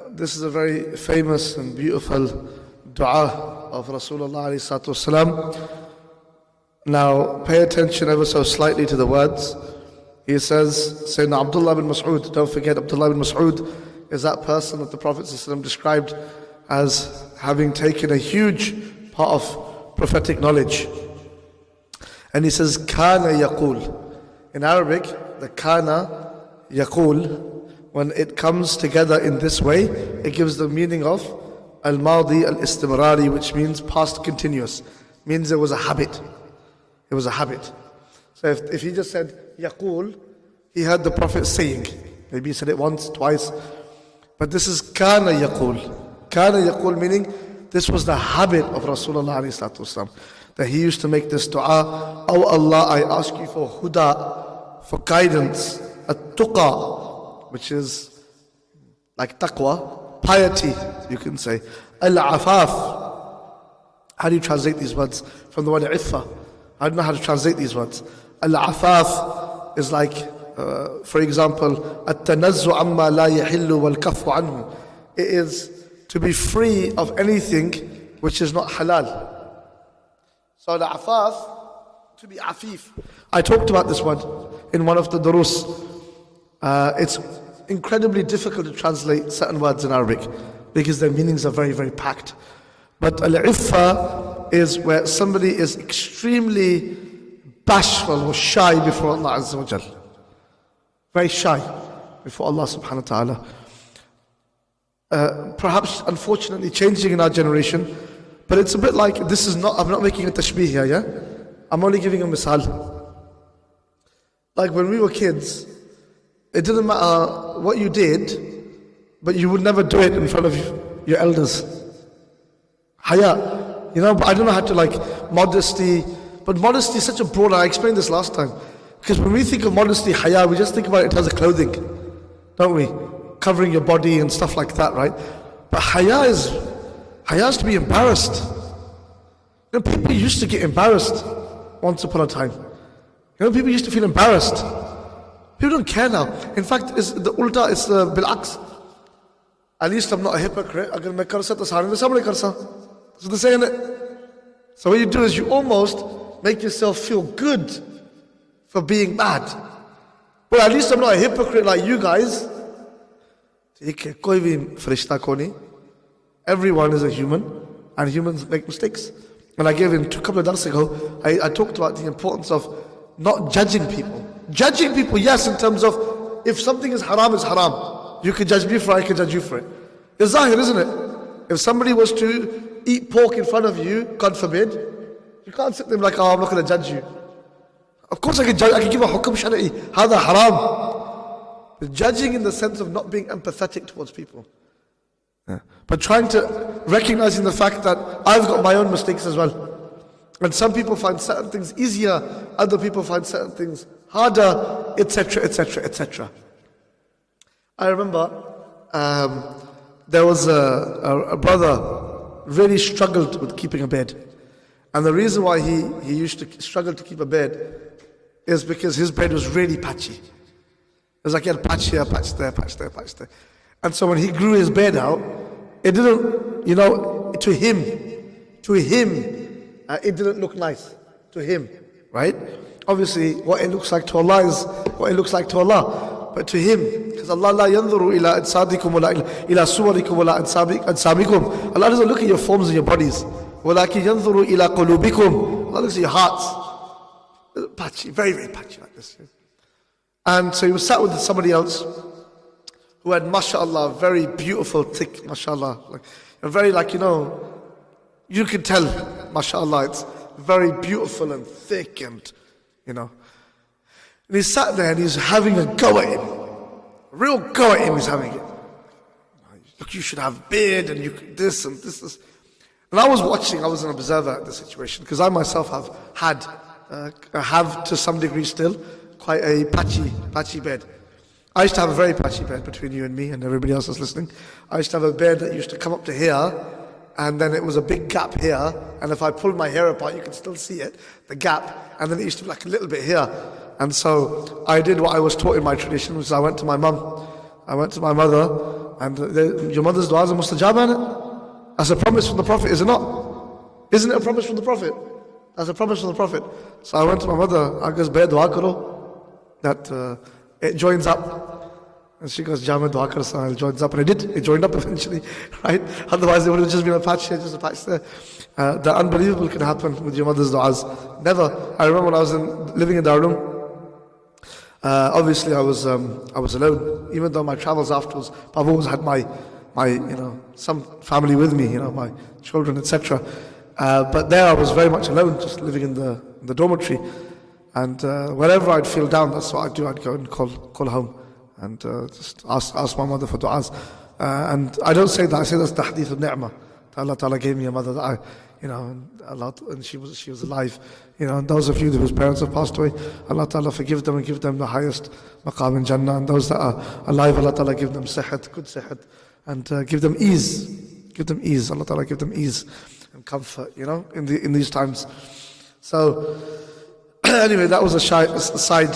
This is a very famous and beautiful dua of Rasulullah ﷺ. Now, pay attention ever so slightly to the words. He says, Sayyidina Abdullah bin Mas'ud, don't forget Abdullah bin Mas'ud is that person that the Prophet ﷺ described as having taken a huge part of prophetic knowledge. And he says, Kana yaqul. In Arabic, the Kana yaqul, when it comes together in this way, it gives the meaning of al-madi al-istimrari, which means past continuous. Means there was a habit. It was a habit. So if he just said yaqul, he heard the Prophet saying. Maybe he said it once, twice. But this is kana yaqul. Kana yaqul meaning this was the habit of Rasulullah ﷺ, that he used to make this dua. Oh Allah, I ask you for huda, for guidance, at-tuqa, which is like taqwa, piety, you can say. Al-afaf. How do you translate these words? From the word iffa. I don't know how to translate these words. Al-afaf is like, for example, at-tanazzu amma la yahillu wal-kaffu anhu. It is to be free of anything which is not halal. So al-afaf, to be afif. I talked about this one in one of the durus. It's incredibly difficult to translate certain words in Arabic because their meanings are very, very packed. But al-iffa is where somebody is extremely bashful or shy before Allah Azza wa Jal. Very shy before Allah subhanahu wa ta'ala. Perhaps, unfortunately, changing in our generation, but it's a bit like, this is not, I'm not making a tashbih here, yeah? I'm only giving a misal. Like when we were kids, it didn't matter what you did, but you would never do it in front of your elders. Haya, you know, but I don't know how to like modesty, but modesty is such a broad, I explained this last time. Because when we think of modesty, haya, we just think about it in terms of clothing, don't we? Covering your body and stuff like that, right? But haya is to be embarrassed. You know, people used to get embarrassed once upon a time. You know, people used to feel embarrassed. People don't care now. In fact, it's the ulta, it's the bil'aks. At least I'm not a hypocrite. Agar main karsa to sare samne karsa. So they're saying it. So what you do is you almost make yourself feel good for being bad. But at least I'm not a hypocrite like you guys. Everyone is a human, and humans make mistakes. And I gave in a couple of days ago, I talked about the importance of not judging people. Judging people, yes, in terms of if something is haram, it's haram. You can judge me for it, I can judge you for it. It's zahir, isn't it? If somebody was to eat pork in front of you, God forbid, you can't sit there like, oh, I'm not going to judge you. Of course I can judge, I can give a hukum shari'i, hada haram. But judging in the sense of not being empathetic towards people. Yeah. But trying to, recognizing the fact that I've got my own mistakes as well. And some people find certain things easier, other people find certain things harder, etc., etc., etc. I remember there was a brother really struggled with keeping a bed. And the reason why he used to struggle to keep a bed is because his bed was really patchy. It was like he had patch here, patch there, patch there, patch there. And so when he grew his bed out, it didn't, you know, to him, it didn't look nice to him, right? Obviously, what it looks like to Allah is what it looks like to Allah. But to him, because Allah la yanzuru ila ajsadikum wala ila suwarikum wala ajsamikum. Allah doesn't look at your forms and your bodies. Walakin yanzuru ila qulubikum. Allah looks at your hearts. Patchy, very, very patchy like this. And so he was sat with somebody else who had, mashallah, very beautiful, thick, mashallah. Like, very like, you know, you can tell, mashallah, it's very beautiful and thick and, you know. And he sat there and he's having a go at him. A real go at him he's having it. Look, you should have beard and you could this and this. And I was watching, I was an observer at the situation because I myself have to some degree still quite a patchy bed. I used to have a very patchy bed between you and me and everybody else that's listening. I used to have a bed that used to come up to here, and then it was a big gap here, and if I pulled my hair apart, you could still see it, the gap, and then it used to be like a little bit here. And so I did what I was taught in my tradition, which is I went to my mum, I went to my mother, And your mother's dua is a mustajab, innit? That's a promise from the Prophet, is it not? Isn't it a promise from the Prophet? That's a promise from the Prophet. So I went to my mother, I goes, "Bhai dua karo," that it joins up. And she goes, "Jama dua kar sa," it joins up. And it joined up eventually, right? Otherwise it would have just been a patch here, just a patch there. The unbelievable can happen with your mother's du'as. Never. I remember when I was living in Darul, obviously I was alone, even though my travels afterwards, I've always had my some family with me, my children, etc. But there I was very much alone, just living in the dormitory. And wherever I'd feel down, that's what I'd do. I'd go and call home and just ask my mother for du'as. And I don't say that, I say that's the hadith of ni'mah. Allah Ta'ala gave me a mother that and she was alive. And those of you whose parents have passed away, Allah Ta'ala forgive them and give them the highest maqam in Jannah. And those that are alive, Allah Ta'ala give them sihat, good sihat, and give them ease. Give them ease. Allah Ta'ala give them ease and comfort, in these times. So, anyway, that was a side.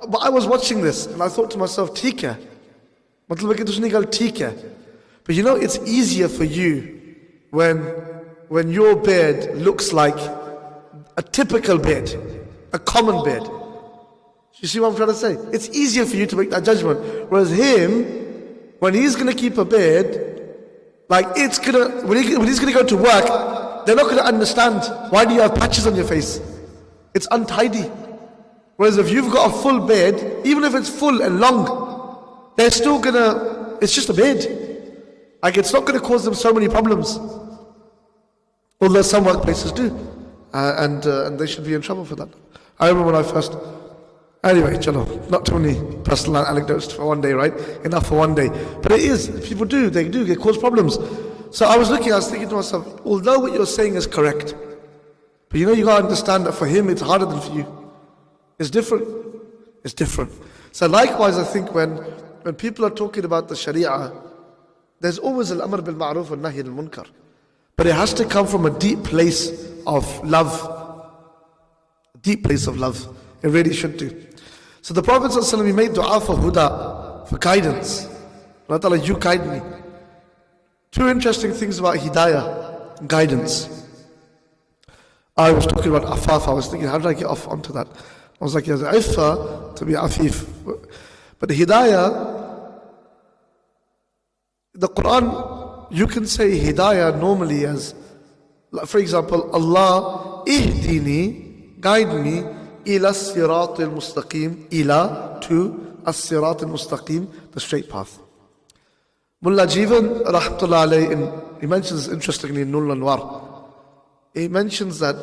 But I was watching this and I thought to myself, theek hai. Matlab hai ki tusne gal theek hai. But it's easier for you when your bed looks like a typical bed, a common bed. You see what I'm trying to say? It's easier for you to make that judgment. Whereas him, when he's going to keep a bed, like when he's going to go to work, they're not going to understand, why do you have patches on your face? It's untidy. Whereas if you've got a full bed, even if it's full and long, they're still it's just a bed. Like, it's not going to cause them so many problems. Although some workplaces do. And they should be in trouble for that. I remember when I first... Anyway, chalo, not too many personal anecdotes for one day, right? Enough for one day. But it is. People do. They cause problems. So I was thinking to myself, although what you're saying is correct, but you got to understand that for him it's harder than for you. It's different. It's different. So likewise, I think when people are talking about the Sharia, there's always al-amr bil ma'ruf and nahy al-munkar. But it has to come from a deep place of love. A deep place of love. It really should do. So the Prophet ﷺ, he made dua for huda, for guidance. Allah Ta'ala, you guide me. Two interesting things about hidayah, guidance. I was talking about afaf. I was thinking, how did I get off onto that? I was like, there's iffa to be afif. But the hidayah, the Quran, you can say hidayah normally as, for example, Allah, ihdini, guide me, ila sirat al-mustaqim, ila, to as-sirat al-mustaqim, the straight path. Mullah Jivan, rahmatullah alayhi, he mentions interestingly in Nur al-Anwar, he mentions that,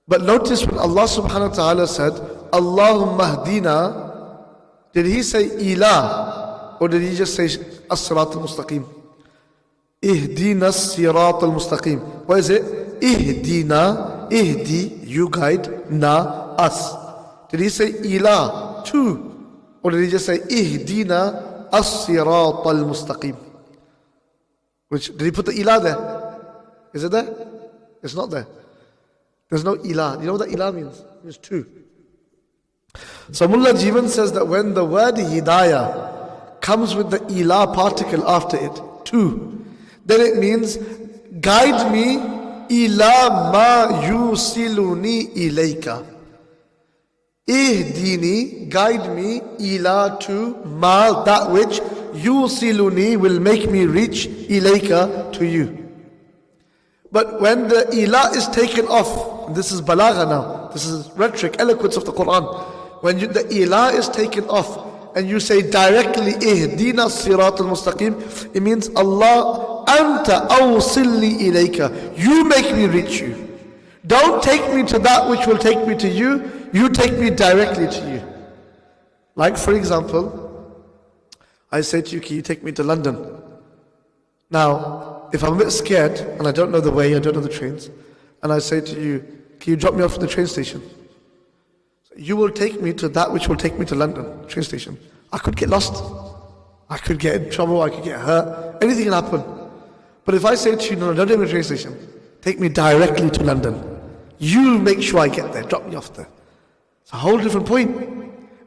but notice when Allah subhanahu wa ta'ala said, Allahumma hdina, did he say ila, or did he just say as-sirat al-mustaqim? Ihdina as-sirat al-mustaqim. What is it? Ihdina, ihdi, you guide, na, us. Did he say ila, to, or did he just say ihdina as-sirat al-mustaqim? Did he put the ila there? Is it there? It's not there. There's no ilah. You know what that ilah means? It means two. So Mullah Jivan says that when the word hidayah comes with the ilah particle after it, two, then it means guide me ila ma yusiluni ilayka. Ihdini, guide me ila to ma, that which yusiluni will make me reach ilayka, to you. But when the ilah is taken off, this is balagha now, this is rhetoric, eloquence of the Quran. When the ilah is taken off and you say directly, ihdina sirat al-mustaqim, it means Allah, anta awsilni ilayka, you make me reach you. Don't take me to that which will take me to you, you take me directly to you. Like for example, I say to you, can you take me to London? Now, if I'm a bit scared and I don't know the way, I don't know the trains, and I say to you, can you drop me off at the train station? You will take me to that which will take me to London, train station. I could get lost. I could get in trouble, I could get hurt, anything can happen. But if I say to you, no, don't take me to the train station, take me directly to London. You make sure I get there, drop me off there. It's a whole different point.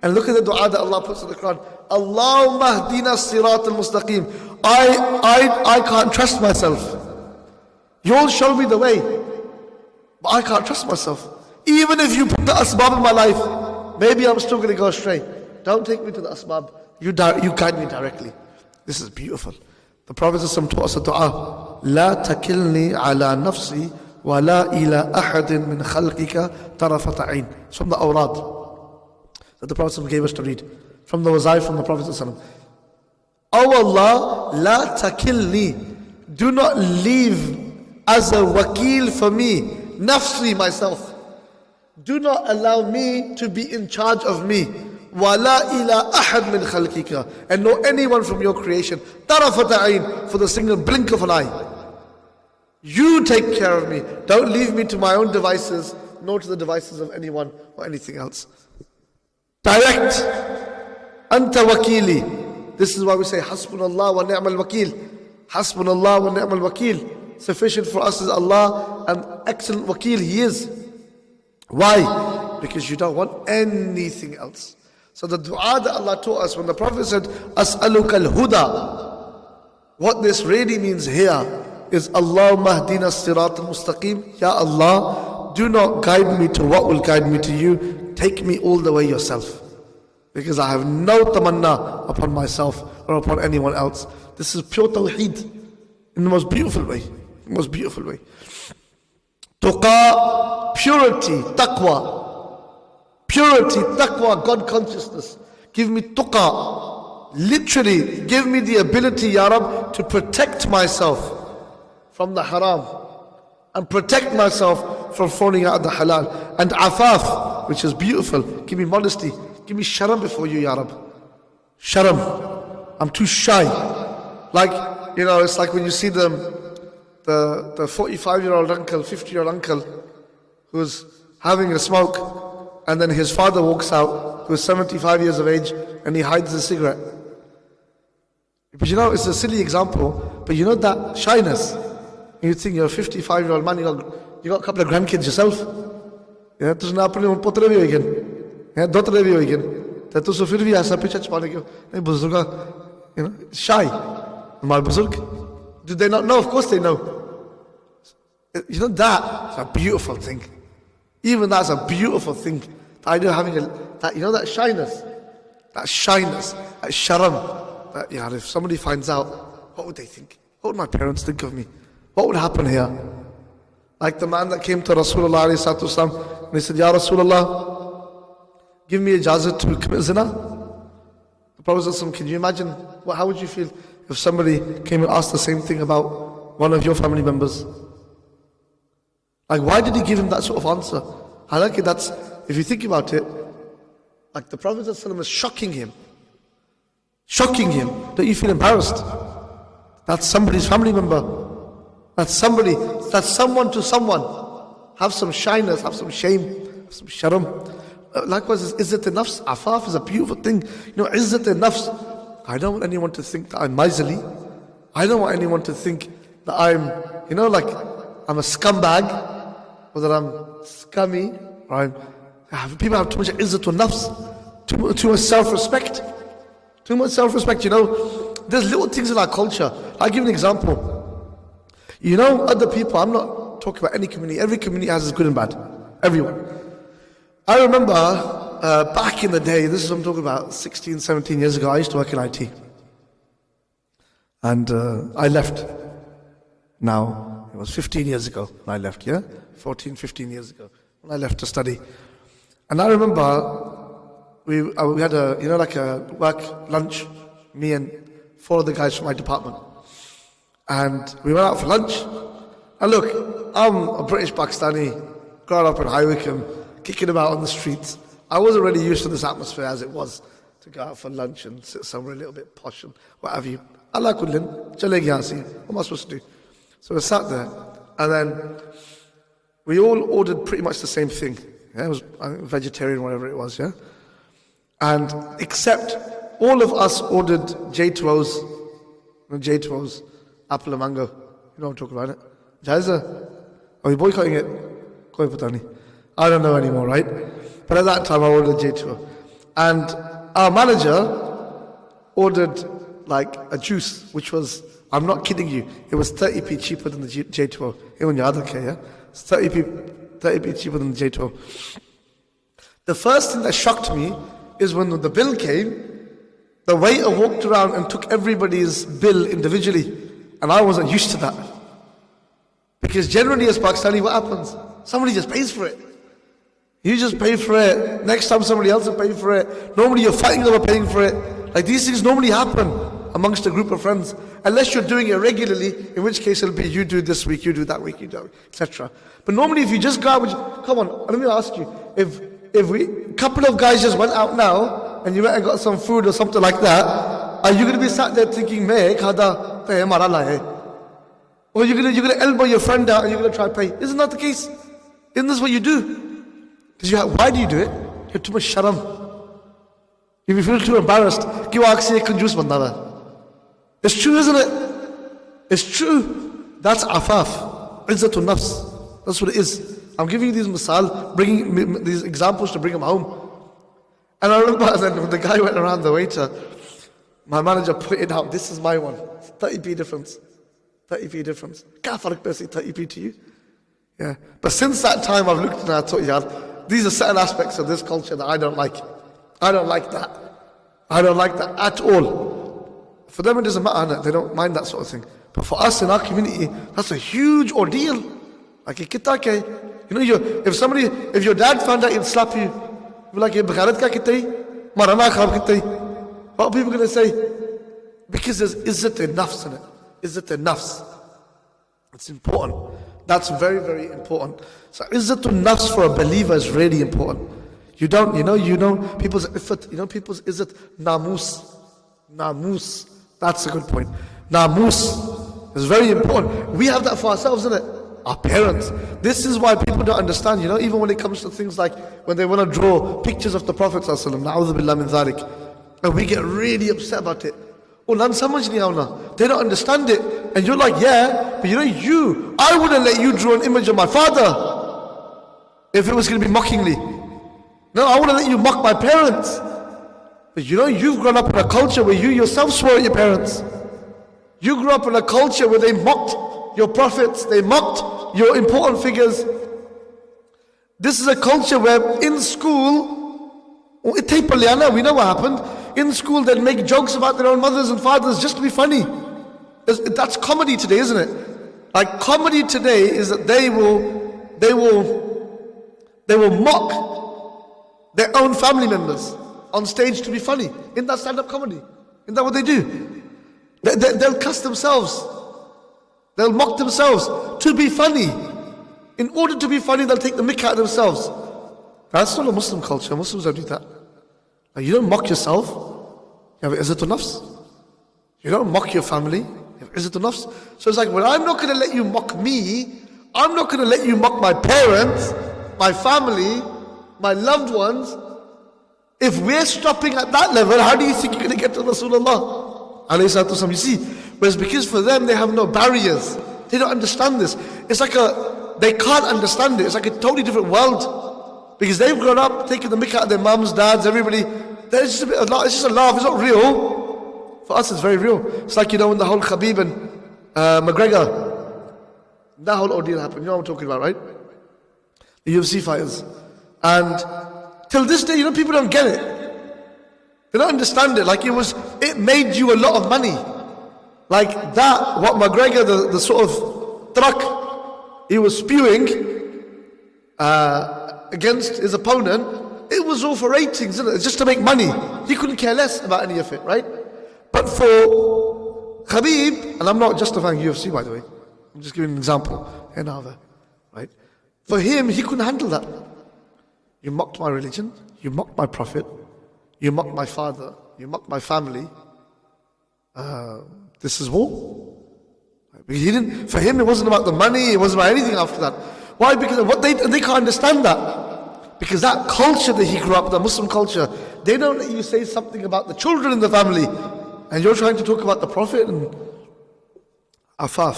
And look at the dua that Allah puts in the Quran. Allahumma hdina sirat al-mustaqim. I can't trust myself. You'll show me the way, but I can't trust myself. Even if you put the asbab in my life, maybe I'm still going to go astray. Don't take me to the asbab. You guide me directly. This is beautiful. The Prophet taught us a dua. لا تكلني على نفسي ولا إلى أحد من خلقك طرفة عين. It's from the awrad that the Prophet gave us to read. From the wazaif from the Prophet. Oh Allah, لا تكلني. Do not leave as a wakil for me, nafsi, myself. Do not allow me to be in charge of me. وَلَا إِلَىٰ أَحَدٍ مِّنْ خَلْقِكَ. And no anyone from your creation. طَرَفَةَ عَيْن. For the single blink of an eye. You take care of me. Don't leave me to my own devices, nor to the devices of anyone or anything else. Direct. Anta wakili. This is why we say, Hasbunallah wa ni'mal wakil. Hasbunallah wa ni'mal wakil. Sufficient for us is Allah, and excellent wakil He is. Why? Because you don't want anything else. So the dua that Allah taught us when the Prophet said, As'aluka al-huda, what this really means here is, Allahumma hdina sirat al-mustaqim. Ya Allah, do not guide me to what will guide me to you. Take me all the way yourself. Because I have no tamanna upon myself or upon anyone else. This is pure tawheed in the most beautiful way. Most beautiful way. Tuqa, purity, taqwa. Purity, taqwa, God consciousness. Give me tuqa. Literally, give me the ability, Ya Rab, to protect myself from the haram. And protect myself from falling out of the halal. And afaf, which is beautiful. Give me modesty. Give me sharam before you, Ya Rab. Sharam. I'm too shy. Like, it's like when you see the 45-year-old uncle, 50-year-old uncle who's having a smoke, and then his father walks out who's 75 years of age and he hides the cigarette. But it's a silly example, but that shyness. You think you're a 55-year-old man, you got a couple of grandkids yourself. Yeah, तुझे ना अपने उन पोतरे भी होइगन, yeah, दोतरे भी होइगन. तो तू फिर भी ऐसा पीछे छुपाने क्यों? नहीं बुजुर्ग, shy. My buzurg. Do they not know? Of course they know. That's a beautiful thing. Even that's a beautiful thing. The idea of having that shyness, that sharam. That, if somebody finds out, what would they think? What would my parents think of me? What would happen here? Like the man that came to Rasulullah and he said, Ya Rasulullah, give me ijazat to commit zina. The Prophet said, can you imagine, how would you feel if somebody came and asked the same thing about one of your family members? Like, why did he give him that sort of answer? Halaki, that's, if you think about it, like the Prophet ﷺ is shocking him. Shocking him. Don't you feel embarrassed? That's somebody's family member. That's someone to someone. Have some shyness, have some shame, have some sharam. Likewise, izzat-e-nafs, afaf is a beautiful thing. Izzat-e-nafs. I don't want anyone to think that I'm miserly. I don't want anyone to think that I'm, I'm a scumbag, or that I'm scummy, or people have too much izzat-e-nafs, too much self-respect. Too much self-respect, There's little things in our culture. I'll give you an example. Other people, I'm not talking about any community. Every community has its good and bad. Everyone. I remember back in the day, this is what I'm talking about, 16, 17 years ago, I used to work in IT. And I left. Now, it was 15 years ago when I left, 14, 15 years ago when I left to study. And I remember we had a work lunch, me and 4 other guys from my department. And we went out for lunch. And look, I'm a British Pakistani, growing up in High Wycombe, kicking about on the streets. I wasn't really used to this atmosphere as it was to go out for lunch and sit somewhere a little bit posh and what have you. Allah kullin, chale gaya si. What am I supposed to do? So we sat there, and then we all ordered pretty much the same thing. It was vegetarian, whatever it was, And except all of us ordered J2Os, apple and mango. You know what I'm talking about, it? Jaiza? Are you boycotting it? Koi pata nahi. I don't know anymore, right? But at that time I ordered J2O. And our manager ordered like a juice, which was, I'm not kidding you, it was 30p cheaper than the J12. Even your other K, yeah? It's 30p cheaper than the J12. The first thing that shocked me is when the bill came, the waiter walked around and took everybody's bill individually. And I wasn't used to that. Because generally as Pakistani, what happens? Somebody just pays for it. You just pay for it. Next time somebody else will pay for it. Normally you're fighting over paying for it. Like these things normally happen amongst a group of friends. Unless you're doing it regularly, in which case it'll be you do this week, you do that week, you do, etc. But normally if you just go out, come on, let me ask you, if a couple of guys just went out now, and you went and got some food or something like that, are you going to be sat there thinking, "Main khada pe hamara laye"? Or you're going to elbow your friend out and you're going to try to pay? Isn't that the case? Isn't this what you do? Because why do you do it? You have too much sharam. If you feel too embarrassed, ki wo aag se ek kanjoos banda hai. It's true, isn't it? It's true. That's afaf. Izzatun nafs. That's what it is. I'm giving you these misal, bringing these examples to bring them home. And I remember then when the guy went around the waiter, my manager pointed out, this is my one. It's 30p difference. 30p difference. Kya fark paise 30p to you? Yeah. But since that time I've looked and I thought, yaar, these are certain aspects of this culture that I don't like. I don't like that. I don't like that at all. For them it doesn't matter, they don't mind that sort of thing. But for us in our community, that's a huge ordeal. Like, you know, if your dad found out, he'd slap you. You'd be like, "Bigharat ka kitai? Marana khab kitai?" What are people going to say? Because there's izzat nafs in it. Izzat nafs. It's important. That's very, very important. So izzat nafs for a believer is really important. You know people's iffat, people's izzat, namus. Namus. That's a good point. Namus is very important. We have that for ourselves, isn't it? Our parents. This is why people don't understand, even when it comes to things like when they want to draw pictures of the Prophet ﷺ, na'udhu billah min dhalik, and we get really upset about it. They don't understand it. And you're like, yeah, but I wouldn't let you draw an image of my father if it was going to be mockingly. No, I wouldn't let you mock my parents. But you've grown up in a culture where you yourself swore at your parents. You grew up in a culture where they mocked your prophets, they mocked your important figures. This is a culture where in school, we know what happened. In school they'd make jokes about their own mothers and fathers just to be funny. That's comedy today, isn't it? Like comedy today is that they will mock their own family members on stage to be funny. Isn't that stand-up comedy? Isn't that what they do? They'll cuss themselves. They'll mock themselves to be funny. In order to be funny, they'll take the mick out of themselves. That's not a Muslim culture. Muslims don't do that. Like, you don't mock yourself. You have izzatun nafs. You don't mock your family. You have izzatun nafs. So it's like, well, I'm not going to let you mock me. I'm not going to let you mock my parents, my family, my loved ones. If we're stopping at that level, how do you think you're going to get to Rasulullah? You see, whereas because for them they have no barriers. They don't understand this. It's like they can't understand it. It's like a totally different world. Because they've grown up taking the mick out of their mums, dads, everybody. It's just a laugh, it's not real. For us it's very real. It's like, when the whole Khabib and McGregor, that whole ordeal happened. You know what I'm talking about, right? The UFC fighters. And till this day, people don't get it. They don't understand it. Like it made you a lot of money. Like that, what McGregor, the sort of truck he was spewing against his opponent, it was all for ratings, isn't it? It's just to make money. He couldn't care less about any of it, right? But for Khabib, and I'm not justifying UFC, by the way, I'm just giving an example, right? For him, he couldn't handle that. You mocked my religion, you mocked my prophet, you mocked my father, you mocked my family. This is war. For him, it wasn't about the money, it wasn't about anything after that. Why? Because they can't understand that. Because that culture that he grew up, the Muslim culture, they don't let you say something about the children in the family. And you're trying to talk about the Prophet and afaf.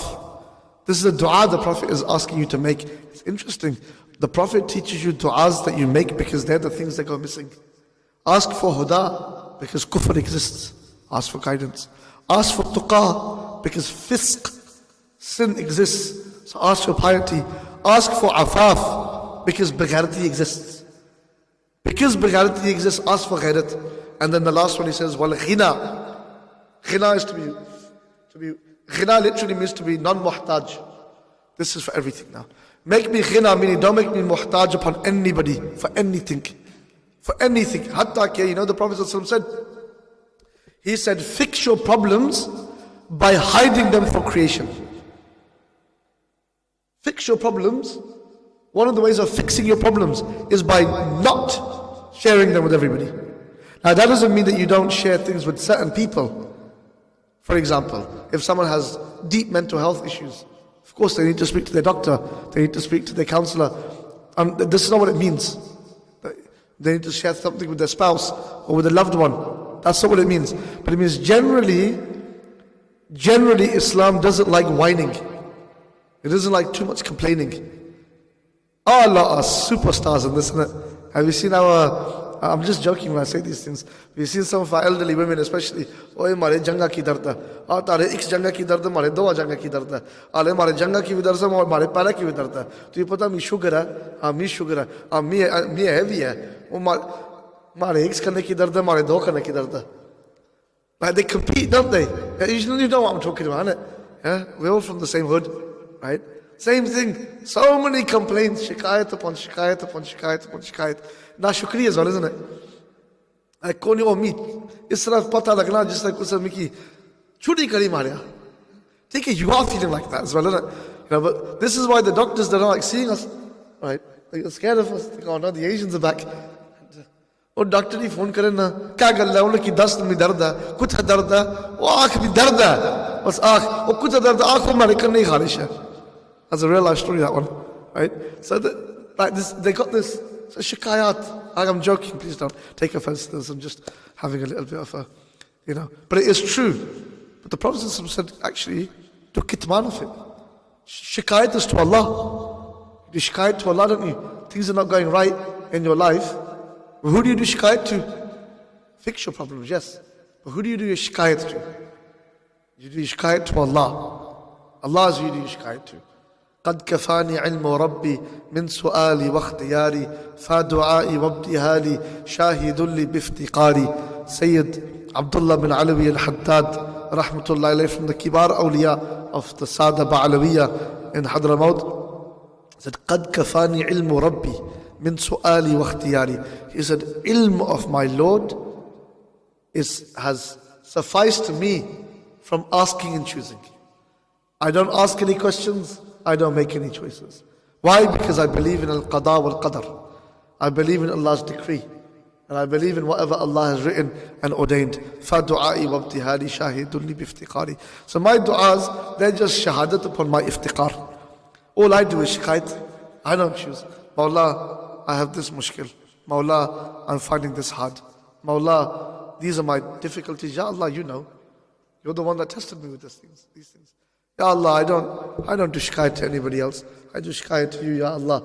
This is a dua the Prophet is asking you to make. It's interesting. The Prophet teaches you du'as that you make because they're the things that go missing. Ask for huda because kufr exists. Ask for guidance. Ask for tuqah, because fisq, sin exists. So ask for piety. Ask for afaf, because begharati exists. Because begharati exists, ask for ghairat. And then the last one he says, wal ghina. Ghina is to be, ghina literally means to be non-muhtaj. This is for everything now. Make me ghina, meaning don't make me muhtaj upon anybody, for anything. For anything. Hatta ke, the Prophet said, he said, fix your problems by hiding them for creation. Fix your problems. One of the ways of fixing your problems is by not sharing them with everybody. Now that doesn't mean that you don't share things with certain people. For example, if someone has deep mental health issues, of course they need to speak to their doctor, they need to speak to their counselor. This is not what it means. They need to share something with their spouse or with a loved one. That's not what it means. But it means generally Islam doesn't like whining. It doesn't like too much complaining. Allah are superstars in this, isn't it? Have you seen I'm just joking when I say these things. We've seen some of our elderly women especially. Oye, mare janga ki darda. Tare x janga ki darda, mare do janga ki darda. Ale mare janga ki darda, mare para ki darda. To you pata me sugar hai, me sugar hai, me heavy hai. Mare x karne ki darda, mare do karne ki darda. Like they compete, don't they? You know what I'm talking about, isn't it? Yeah? We're all from the same hood, right? Same thing. So many complaints, shikayat upon shikayat upon shikayat upon shikayat. Na shukri as well, isn't it? Like koni o meet. Is taraf pata lagna, just like Usam Miki. Chudi kari marya. Take it, you are feeling like that as well, isn't it? But this is why the doctors that are like seeing us, right? They're scared of us. They go, oh no, the Asians are back. और doctor ही phone करे ना क्या गल है उनकी दस्त में दर्द है कुछ दर्द है वो आंख में दर्द है बस आंख वो कुछ दर्द आंखों में करने की खारिश है. That's a real life story, that one, right? So like this, they got this so shikayat. I'm joking, please don't take offense to this. I'm just having a little bit of a, but it is true. But the Prophet said, actually, do kitman of it. Shikayat is to Allah. You do shikayat to Allah, don't you? Things are not going right in your life. Who do you do shikayat to? Fix your problems, yes. But who do you do your shikayat to? You do shikayat to Allah. Allah is who you do shikayat to. قد كفاني علم ربي من سؤالي واختياري فدعائي وابتهالي شاهد لي بافتقاري. Sayyid Abdullah bin Alawi al-Haddad rahmatullah alayhi, from the kibar awliya of the Sada Ba'alawiya in Hadramaut, said قد كفاني علم ربي من سؤالي واختياري. He said, ilm of my Lord has sufficed to me from asking and choosing. I don't ask any questions, I don't make any choices. Why? Because I believe in al-qada wal-qadar. I believe in Allah's decree. And I believe in whatever Allah has written and ordained. فَدُعَائِ وَابْتِهَالِ شَاهِدٌ لِي بِافْتِقَارِ. So my du'as, they're just shahadat upon my iftiqar. All I do is shikayat. I don't choose. Mawla, I have this mushkil. Mawla, I'm finding this hard. Mawla, these are my difficulties. Ya Allah, you know. You're the one that tested me with these things. Ya Allah, I don't do shikayat to anybody else. I do shikayat to you, Ya Allah.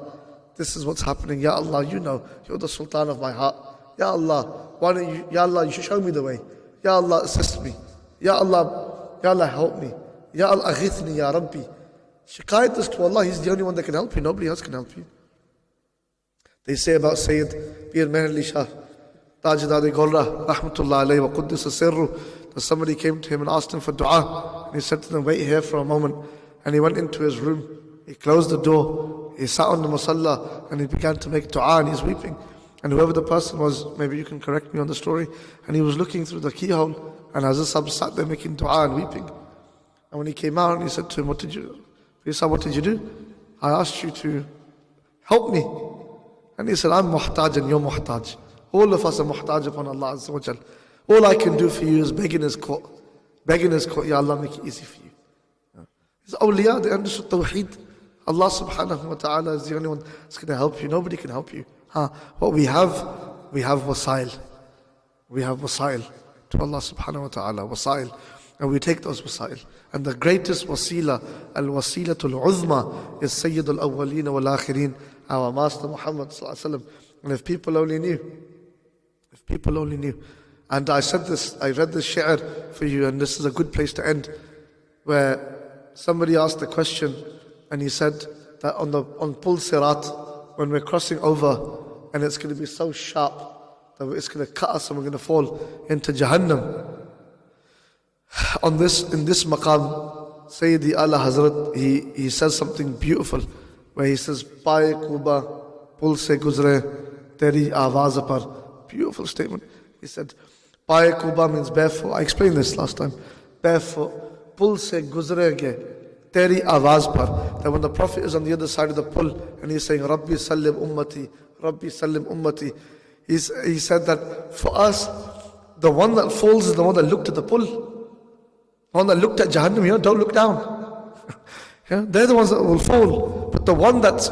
This is what's happening. Ya Allah, you know. You're the sultan of my heart. Ya Allah, why don't you, Ya Allah, you should show me the way. Ya Allah, assist me. Ya Allah, help me. Ya Allah, aghithni, Ya Rabbi. Shikayat is to Allah. He's the only one that can help you. Nobody else can help you. They say about Sayyid Pir Meherli Shah, Tajdad Golra, Rahmatullah alayhi wa Quddis Sirru, that somebody came to him and asked him for dua. And he said to them, wait here for a moment. And he went into his room. He closed the door. He sat on the musalla and he began to make dua and he's weeping. And whoever the person was, maybe you can correct me on the story, and he was looking through the keyhole, and Hazrat Sahib sat there making dua and weeping. And when he came out, he said to him, what did you do? He said, what did you do? I asked you to help me. And he said, I'm muhtaj and you're muhtaj. All of us are muhtaj upon Allah Azza wa Jal. All I can do for you is beg in His court. Beg in His court, Ya Allah, make it easy for you. His awliya, they understood tawheed. Allah subhanahu wa ta'ala is the only one that's going to help you. Nobody can help you. What we have wasail. We have wasail to Allah subhanahu wa ta'ala, wasail. And we take those wasail. And the greatest wasila, al-wasilatul uzma, is Sayyid al-awwaleen wal-akhirin, our Master Muhammad sallallahu alaihi wasallam. And if people only knew, And I said this, I read this shi'r for you, and this is a good place to end, where somebody asked a question, and he said that on Pul Sirat, when we're crossing over, and it's going to be so sharp that it's going to cut us and we're going to fall into Jahannam. In this maqam, Sayyidi Ala Hazrat, he says something beautiful, where he says, Paaye Kuba, Pul se guzre, teri awaaz par. Beautiful statement. He said, Paaye Kuba means barefoot. I explained this last time. Barefoot. Pul se guzrege, teri awaaz par. That when the Prophet is on the other side of the pull and he's saying, Rabbi sallim ummati, Rabbi sallim ummati. He said that for us, the one that falls is the one that looked at the pull. The one that looked at Jahannam, don't look down. They're the ones that will fall. But the one that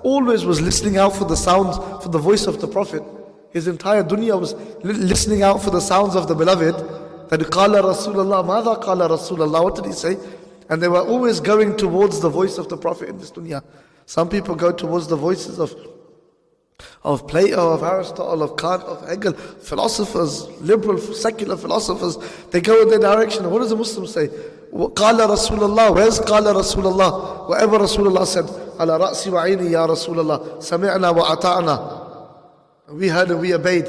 always was listening out for the sounds, for the voice of the Prophet, his entire dunya was listening out for the sounds of the beloved, that Qala Rasulullah, Mada Qala Rasulullah, what did he say? And they were always going towards the voice of the Prophet in this dunya. Some people go towards the voices of Plato, of Aristotle, of Kant, of Hegel, philosophers, liberal, secular philosophers. They go in their direction. What does the Muslim say? Qala Rasulullah. Where's Qala Rasulullah? Whatever Rasulullah said, Ala ra'si wa aini ya Rasulullah, sami'na wa ata'na. We heard and we obeyed.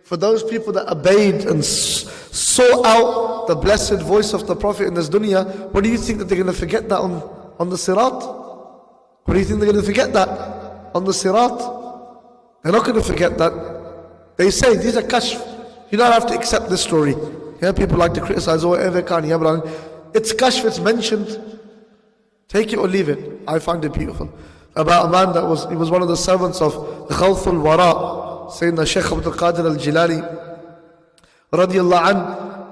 For those people that obeyed and saw out the blessed voice of the Prophet in this dunya, what do you think that they're going to forget that on the Sirat? What do you think they're going to forget that on the Sirat? They're not going to forget that. They say, these are kashf. You don't have to accept this story. People like to criticize, it's kashf, it's mentioned. Take it or leave it. I find it beautiful. About a man he was one of the servants of Khawthul Wara, Sayyidina Shaykh Abdul Qadir al-Jilani, radiyallahu an,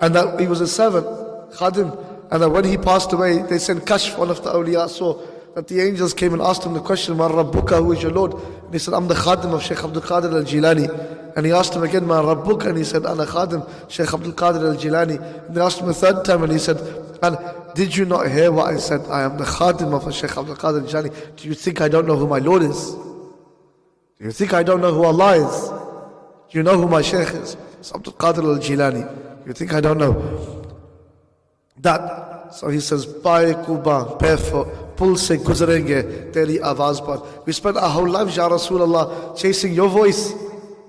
and that he was a servant, Khadim, and that when he passed away, they sent Kashf, one of the awliya saw, that the angels came and asked him the question, Man Rabbuka, who is your Lord? And he said, I'm the Khadim of Shaykh Abdul Qadir al-Jilani. And he asked him again, Man Rabbuka? And he said, Ana Khadim, Shaykh Abdul Qadir al-Jilani. And they asked him a third time, and he said, and did you not hear what I said? I am the Khadim of Shaykh Abdul Qadir al-Jilani. Do you think I don't know who my Lord is? Do you think I don't know who Allah is? Do you know who my Shaykh is? It's Abdul Qadir al-Jilani. You think I don't know? That. So he says, Paaye Kuba, barefoot, pul se guzrenge, teri awaaz par. We spent our whole lives, Ya Rasulullah, chasing your voice.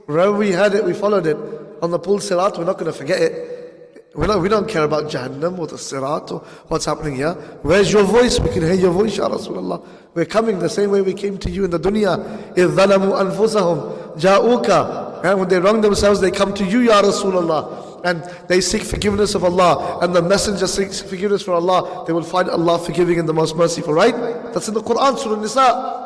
Wherever we had it, we followed it. On the Pul Sirat, we're not going to forget it. We don't care about Jahannam or the Sirat or what's happening here. Where's your voice? We can hear your voice, Ya Rasulullah. We're coming the same way we came to you in the dunya. إِذْ ظَلَمُوا أَنفُسَهُمْ جَاءُوكَ. And when they wrong themselves, they come to you, Ya Rasulullah. And they seek forgiveness of Allah. And the messenger seeks forgiveness for Allah. They will find Allah forgiving and the most merciful, right? That's in the Quran, Surah Nisa.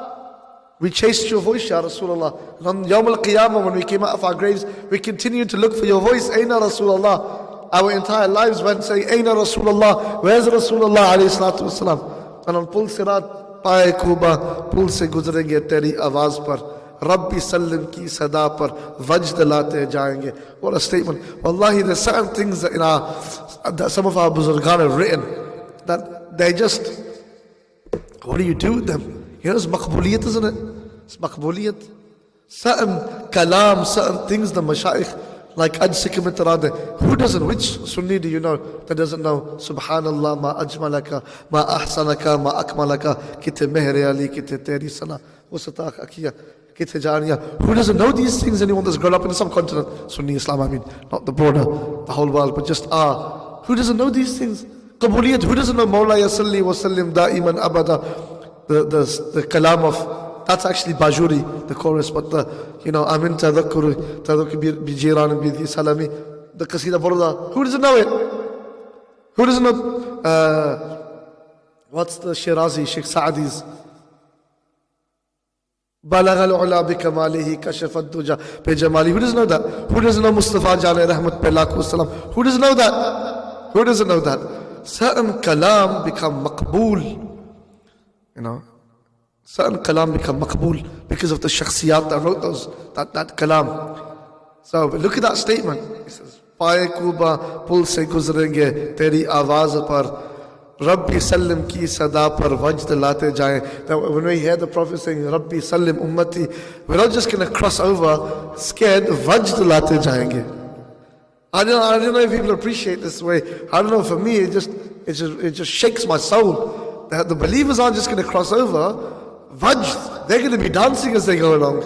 We chased your voice, Ya Rasulullah. And on Yawm al-Qiyamah, when we came out of our graves, we continued to look for your voice. Aina Rasulullah. Our entire lives went saying, Aina Rasulullah. Where's Rasulullah alayhi salatu wasalam? And on Pul Sirat, Paaye Kuba, Pul se guzrenge teri awaaz par. Rabbi sallim ki sada par vajd late jayenge. What a statement. Wallahi, there's certain things that that some of our buzurgan have written, that they just, what do you do with them? It's maqbuliyat, isn't it? It's maqbuliyat. Certain kalam, certain things, the mashayikh, like Ajsikim Itarade. Who doesn't? Which Sunni do you know that doesn't know Subhanallah, ma ajmalaka, ma ahsanaka, ma akmalaka, kite mehre ali, kite teri sana, wasataq akiya, kite janiya. Who doesn't know these things? Anyone that's grown up in some continent, Sunni Islam, I mean, not the broader, the whole world, but just who doesn't know these things? Qabuliyat, who doesn't know Mawla ya salli wa sallim da'iman abada? The kalam of, that's actually Bajuri, the chorus, but Amin Tadakkur bi Jiran bi Salami, the Qasida Burda. Who doesn't know it? Who doesn't know? What's the Shirazi, Sheikh Saadi's? Balagh al-ula bi kamalihi kashafat duja bi jamali. Who doesn't know that? Who doesn't know Mustafa Jane Rahmat pe lakh wassalam? Who doesn't know that? Who doesn't know that? Certain kalam become maqbool. Certain kalam become maqbool because of the shakhsiyat that wrote that kalam. So look at that statement. He says, Paaye Kuba, pul se guzrenge, teri awaaz par, Rabbi sallim ki sada par vajd late jaye. That when we hear the Prophet saying, Rabbi sallim ummati, we're not just going to cross over scared, vajd late jayenge. I don't know if people appreciate this way. I don't know, for me, it just shakes my soul. That the believers aren't just going to cross over. Wajd, they're going to be dancing as they go along.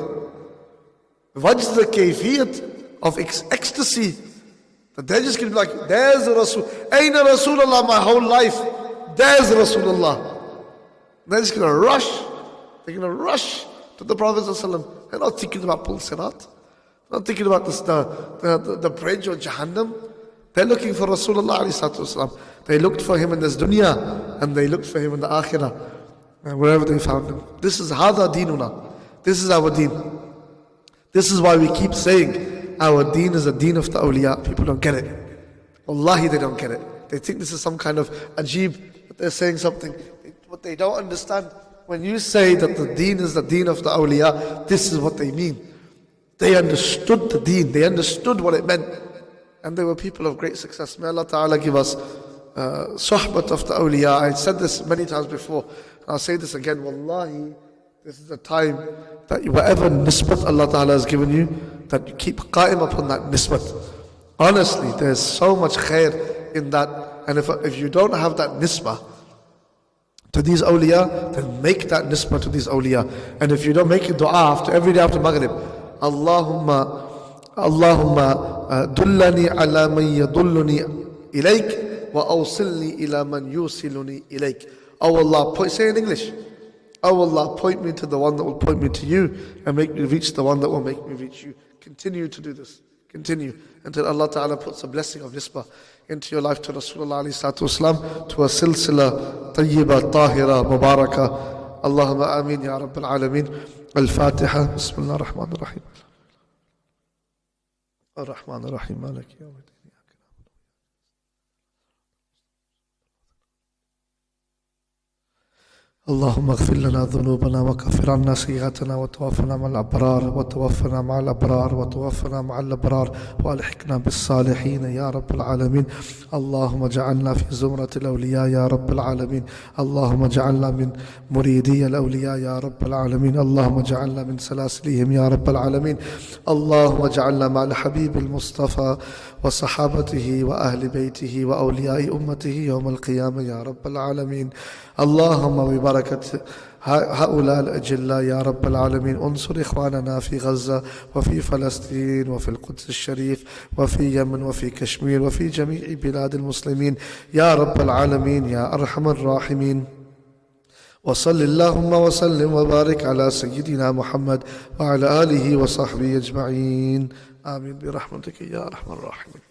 Wajd is the kayfiyat of ecstasy. That they're just going to be like, there's a Rasul. Aina Rasulullah, my whole life. There's Rasulullah. They're just going to rush. They're going to rush to the Prophet ﷺ. They're not thinking about Pul Sirat. Not thinking about this, the bridge or Jahannam. They're looking for Rasulullah ﷺ. They looked for him in this dunya and they looked for him in the akhirah. And wherever they found him. This is Hada Dinuna. This is our deen. This is why we keep saying our deen is a deen of the awliya. People don't get it. Wallahi, they don't get it. They think this is some kind of ajib, that they're saying something. What they don't understand, when you say that the deen is the deen of the awliya, this is what they mean. They understood the deen. They understood what it meant. And they were people of great success. May Allah Ta'ala give us sohbat of the awliya. I said this many times before. I'll say this again. Wallahi, this is the time that whatever nisbat Allah Ta'ala has given you, that you keep qa'im upon that nisbat. Honestly, there's so much khair in that. And if you don't have that nisbah to these awliya, then make that nisbah to these awliya. And if you don't make it dua every day after Maghrib, Allahumma dullani ala man yadulluni ilayk wa awsilni ila man yusiluni ilayk. Oh Allah, say in English. Oh Allah, point me to the one that will point me to you and make me reach the one that will make me reach you. Continue to do this. Continue until Allah Ta'ala puts a blessing of nisbah into your life to Rasulullah ﷺ, to a silsila tayyiba, tahira, mubaraka. Allahumma ameen ya Rabbil Alameen. Al-Fatiha. Bismillah ar-Rahman ar-Rahim. Ar-Rahman ar-Rahim. Maliki yawmiddin. اللهم اغفر لنا ذنوبنا وكفر عنا سيئاتنا وتوفنا مع الأبرار وتوفنا مع الأبرار وتوفنا مع الأبرار وألحقنا بالصالحين يا رب العالمين. اللهم اجعلنا في زمرة الأولياء يا رب العالمين. اللهم اجعلنا من مريدي الأولياء يا رب العالمين. اللهم اجعلنا من سلاسلهم يا رب العالمين. اللهم اجعلنا مع الحبيب المصطفى وصحابته وأهل بيته وأولياء أمته يوم القيامة يا رب العالمين. اللهم ببركة هؤلاء الأجلاء يا رب العالمين انصر إخواننا في غزة وفي فلسطين وفي القدس الشريف وفي يمن وفي كشمير وفي جميع بلاد المسلمين يا رب العالمين يا أرحم الراحمين. وصل اللهم وسلم وبارك على سيدنا محمد وعلى آله وصحبه أجمعين. آمين برحمتك يا أرحم الراحمين.